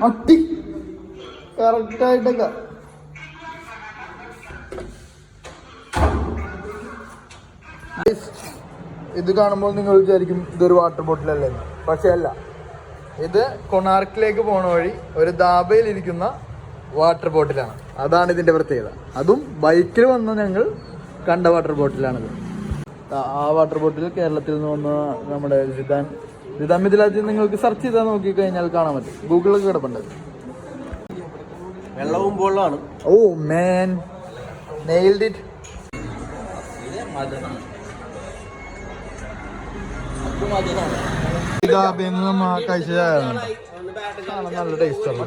അട്ടി കറക്റ്റായിട്ടൊക്കെ. ഇത് കാണുമ്പോൾ നിങ്ങൾ വിചാരിക്കും ഇതൊരു വാട്ടർ ബോട്ടിലല്ലേ, പക്ഷെ അല്ല. ഇത് കൊണാർക്കിലേക്ക് പോണ വഴി ഒരു ധാബയിലിരിക്കുന്ന വാട്ടർ ബോട്ടിലാണ്. അതാണ് ഇതിന്റെ പ്രത്യേകത. അതും ബൈക്കിൽ വന്ന് ഞങ്ങൾ കണ്ട വാട്ടർ ബോട്ടിലാണിത്. ആ വാട്ടർ ബോട്ടിൽ കേരളത്തിൽ നിന്ന് വന്ന നമ്മുടെ ജിതാൻ മിഥിലാജ് നിങ്ങൾക്ക് സെർച്ച് ചെയ്താൽ നോക്കിക്കഴിഞ്ഞാൽ കാണാൻ പറ്റും. ഗൂഗിളിലൊക്കെ കിടപ്പുണ്ട്. വെള്ളവും ബോളാണ്. ഓ മാൻ, നെയിൽഡ് ഇറ്റ്. നല്ല ടേസ്റ്റ് ആണ്.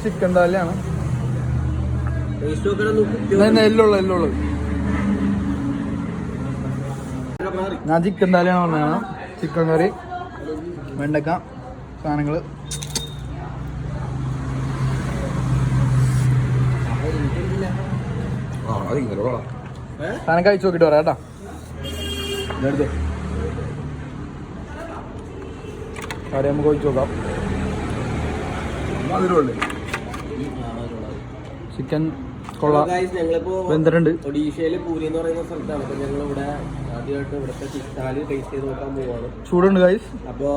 ചിക്കൻ താലിയാണ്. എല്ലുള്ളത് ഞാൻ ചിക്കൻ താലിയാണ് പറഞ്ഞതാണ്. ചിക്കൻ കറി, വെണ്ടക്ക, സാധനങ്ങള്. സാധനം കഴിച്ചു നോക്കിട്ട് പറയാം കേട്ടാ. കറി നമുക്ക് കഴിച്ചു നോക്കാം. ചിക്കൻ കൊള്ളാം, വെന്തിട്ടുണ്ട്. ഒഡീഷയില് പൂരി എന്ന് പറയുന്ന സ്ഥലത്താണ്. അപ്പൊ ഞങ്ങൾ ഇവിടെ ആദ്യമായിട്ട് ഇവിടുത്തെ ചിക്കൻ താലി ടേസ്റ്റ് ചെയ്ത് നോക്കാൻ പോവാണ്. ചൂടുണ്ട് ഗൈസ്. അപ്പൊ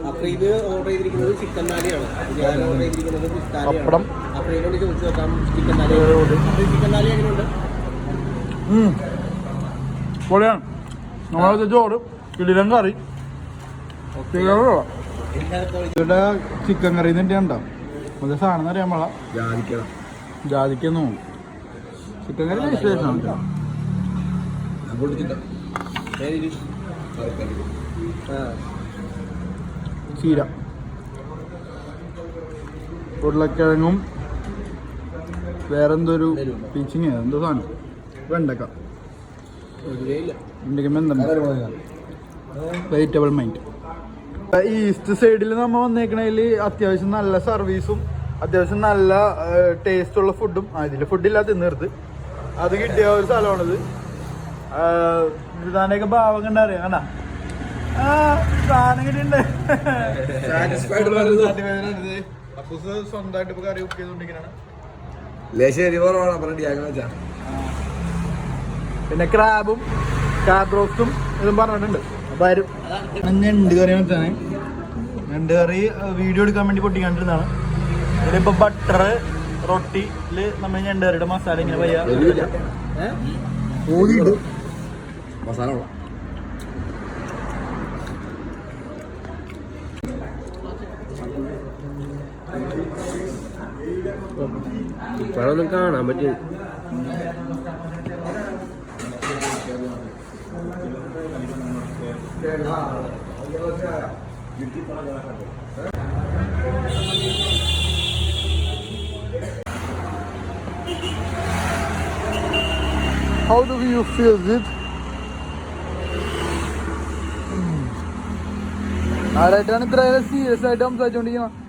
അഫ്രീദ് ഓർഡർ ചെയ്തിരിക്കുന്നത് ചിക്കൻ താലിയാണ്. ഞാൻ ഓർഡർ ചെയ്തിരിക്കുന്നത് ഫിഷ് താലിയാണ്. അഫ്രീദിനോട് ചോദിച്ചു നോക്കാം ചിക്കൻ താലി എങ്ങനെയുണ്ട്. പൊളിയാണ്. നമ്മളെ ചോറ്, കിടിലൻ കറി, ഇവിടെ ചിക്കൻ കറി ഉണ്ടോ അത് സാധനം അറിയാൻ പാടാ. ജാതിക്കുന്നു ചിക്കൻ കറി ടേസ്റ്റാണ്. ചീര, ഉരുളക്കിഴങ്ങും വേറെന്തൊരു പീച്ചിങ് എന്തോ സാധനം, വെണ്ടക്ക, വെജിറ്റബിൾ മൈൻഡ്. ഈസ്റ്റ് സൈഡിൽ നമ്മൾ വന്നേക്കണതിൽ അത്യാവശ്യം നല്ല സർവീസും അത്യാവശ്യം നല്ല ടേസ്റ്റുള്ള ഫുഡും. ഇതിൽ ഫുഡില്ല തിന്നിർത്ത് അത് കിട്ടിയ ഒരു സ്ഥലമാണിത്. ഇതാനൊക്കെ ഭാവം കണ്ടറിയാം കണ്ടാ. സാധനം കിട്ടിണ്ട്. സ്വന്തമായിട്ട് ഇപ്പൊ കറി കുക്ക് ചെയ്തോണ്ടിരിക്കാണ്. പിന്നെ ക്രാബ് റോസ്റ്റും ഇതും പറഞ്ഞിട്ടുണ്ട്. അപ്പൊ ആരും ഞണ്ട് കറി വെച്ചാണ്. ഞണ്ട് കറി വീഡിയോ എടുക്കാൻ വേണ്ടി പൊട്ടിക്കാണ്ടിരുന്നതാണ്. ഇതിലിപ്പോ ബട്ടർ റൊട്ടിയില് നമ്മൾ ഞണ്ട് കറിയുടെ മസാല ഇങ്ങനെ പയ്യ മസാല ഇപ്പോഴൊന്നും കാണാൻ പറ്റും. How do you feel it? ആരായിട്ടാണ് ഇത്ര സീരിയസ് ആയിട്ട് സംസാരിച്ചോണ്ടിരിക്കുന്നത്?